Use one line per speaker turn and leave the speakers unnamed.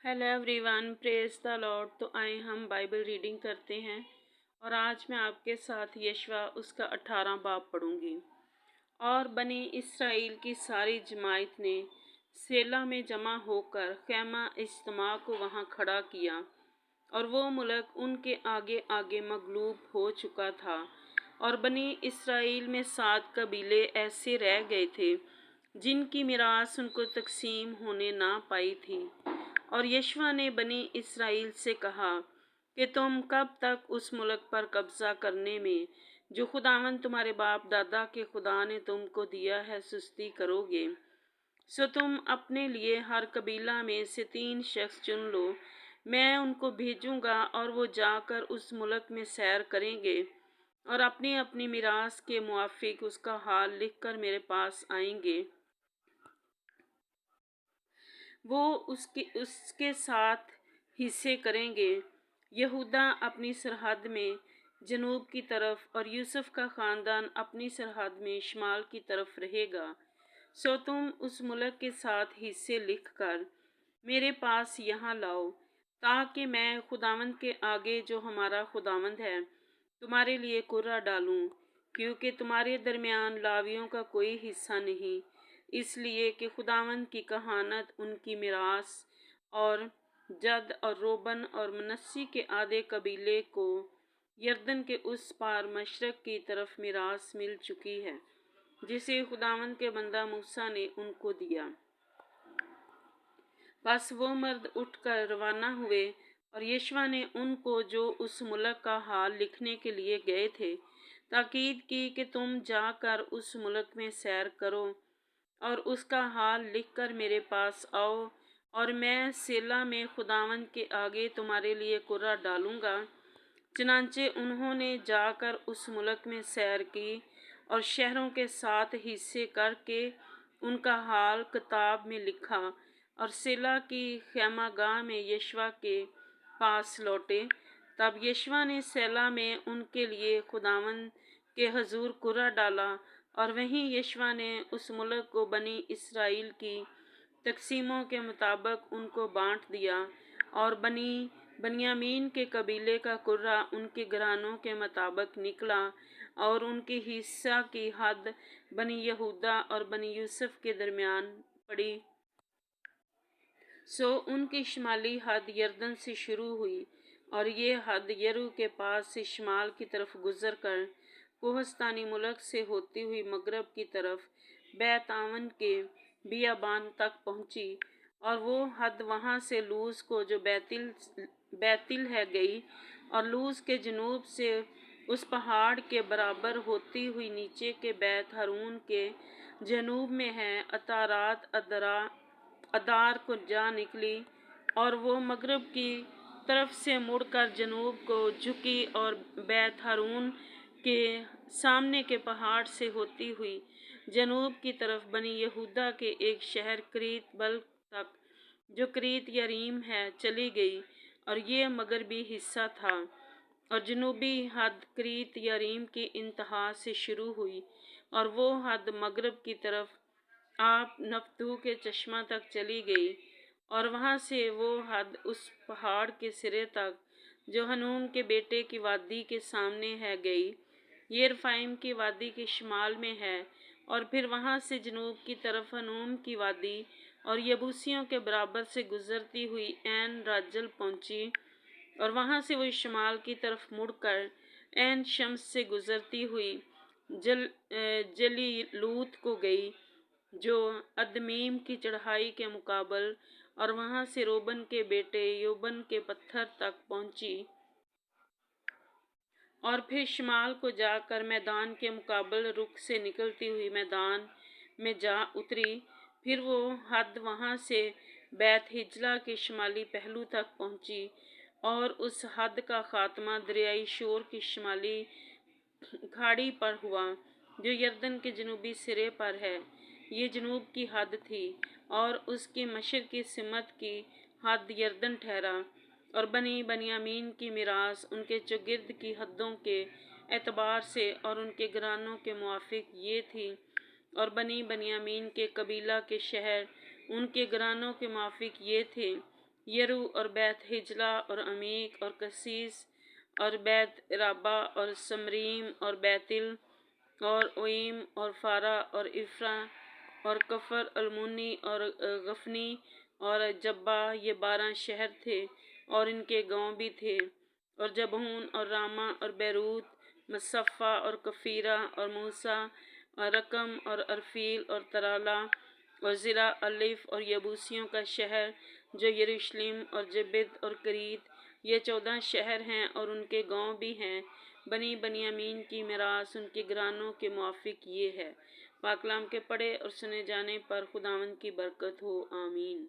Hello everyone, praise the Lord. तो आए हम बाइबल रीडिंग करते हैं और आज मैं आपके साथ यशवा उसका 18 बाब पढ़ूंगी। और बनी इसराइल की सारी जमात ने सेला में जमा होकर खैमा इज्तिमा को वहां खड़ा किया और वो मुल्क उनके आगे आगे मगलूब हो चुका था। और बनी इसराइल में 7 कबीले ऐसे रह गए थे जिनकी मिरास उनको तकसीम होने ना पाई थी। और यशवा ने बनी इसराइल से कहा कि तुम कब तक उस मुल्क पर कब्जा करने में जो खुदावन तुम्हारे बाप दादा के खुदा ने तुमको दिया है सुस्ती करोगे। सो तुम अपने लिए हर कबीला में से 3 शख्स चुन लो। मैं उनको भेजूंगा और वो जाकर उस मुल्क में सैर करेंगे और अपनी अपनी मिरास के मुआफिक उसका हाल लिखकर मेरे पास आएंगे। वो उसके साथ हिस्से करेंगे। यहूदा अपनी सरहद में जनूब की तरफ और यूसुफ का ख़ानदान अपनी सरहद में शुमाल की तरफ रहेगा। सो तुम उस मुल्क के साथ हिस्से लिख कर मेरे पास यहाँ लाओ, ताकि मैं खुदावंद के आगे जो हमारा खुदावंद है तुम्हारे लिए कुर्रा डालूं, क्योंकि तुम्हारे दरमियान लावियों का कोई हिस्सा नहीं, इसलिए कि खुदावंद की कहानत उनकी मिरास और जद और रोबन और मनस्सी के आधे कबीले को यरदन के उस पार मशरक की तरफ मिरास मिल चुकी है, जिसे खुदावंद के बंदा मूसा ने उनको दिया। बस वो मर्द उठकर रवाना हुए और यशवा ने उनको जो उस मुल्क का हाल लिखने के लिए गए थे ताकीद की कि तुम जाकर उस मुल्क में सैर करो और उसका हाल लिखकर मेरे पास आओ, और मैं सेला में खुदावंद के आगे तुम्हारे लिए कुर्रा डालूंगा। चनांचे उन्होंने जाकर उस मुल्क में सैर की और शहरों के 7 हिस्से करके उनका हाल किताब में लिखा और सेला की खैमागाह में यशवा के पास लौटे। तब यशवा ने सेला में उनके लिए खुदावंद के हजूर कुर्रा डाला और वहीं यशवा ने उस मुल्क को बनी इसराइल की तकसीमों के मुताबिक उनको बांट दिया। और बनियामीन के कबीले का कुर्रा उनके घरानों के मुताबिक निकला और उनके हिस्सा की हद बनी यहूदा और बनी यूसुफ के दरमियान पड़ी। सो उनकी शुमाली हद यरदन से शुरू हुई और ये हद यरू के पास से शुमाल की तरफ गुजर कर कोहस्तानी मुल्क से होती हुई मगरब की तरफ बैतावन के बियाबान तक पहुंची। और वो हद वहां से लूज को जो बैतिल है गई और लूज के जनूब से उस पहाड़ के बराबर होती हुई नीचे के बैत हरून के जनूब में है अतारात अदार को जा निकली। और वो मगरब की तरफ से मुड़कर जनूब को झुकी और बैत हारून के सामने के पहाड़ से होती हुई जनूब की तरफ बनी यहूदा के एक शहर क्रीत बल तक, जो क्रीत यरीम है, चली गई। और ये मगरबी हिस्सा था और जनूबी हद क्रीत यरीम की इंतहा से शुरू हुई और वो हद मगरब की तरफ आप नफ्तू के चश्मा तक चली गई और वहाँ से वो हद उस पहाड़ के सिरे तक जो हनूम के बेटे की वादी के सामने है गई, ये रफाइम की वादी के शुमाल में है। और फिर वहाँ से जनूब की तरफ हनूम की वादी और यबूसियों के बराबर से गुजरती हुई ऐन राजल पहुँची और वहाँ से वो शुमाल की तरफ मुड़कर ऐन शम्स से गुजरती हुई जली लूत को गई, जो अदमीम की चढ़ाई के मुकाबल, और वहाँ से रोबन के बेटे योबन के पत्थर तक पहुँची और फिर शिमाल को जाकर मैदान के मुकाबल रुख से निकलती हुई मैदान में जा उतरी। फिर वो हद वहाँ से बैत हिजला के शुमाली पहलू तक पहुँची और उस हद का खात्मा दरियाई शोर की शुमाली खाड़ी पर हुआ, जो यरदन के जनूबी सिरे पर है। ये जनूब की हद थी और उसकी मशरक़ की सिमत की हद यरदन ठहरा। और बनी बनियामीन की मिरास उनके चौगिर्द की हदों के एतबार से और उनके घरानों के मुआफिक ये थी। और बनी बनियामीन के कबीला के शहर उनके घरानों के मुआफिक ये थे यरू और बैत हिजला और अमीक और कसीस और बैत राबा और समरीम और बैतिल और ओइम और फारा और इफ्रा और कफर अलमुनी और गफनी और जब्बा, ये 12 शहर थे और इनके गांव भी थे। और जबहून और रामा और बैरूत, मसफ़ा और कफ़ीरा और मूसा और रकम और अरफील और तराला और ज़िरा अलिफ और यबूसियों का शहर जो यरूशलेम और जबिद और करीत, ये 14 शहर हैं और उनके गांव भी हैं। बनी बनियामीन की मिरास उनके घरानों के मुआफिक ये है। पाकलाम के पढ़े और सुने जाने पर खुदावंद की बरकत हो, आमीन।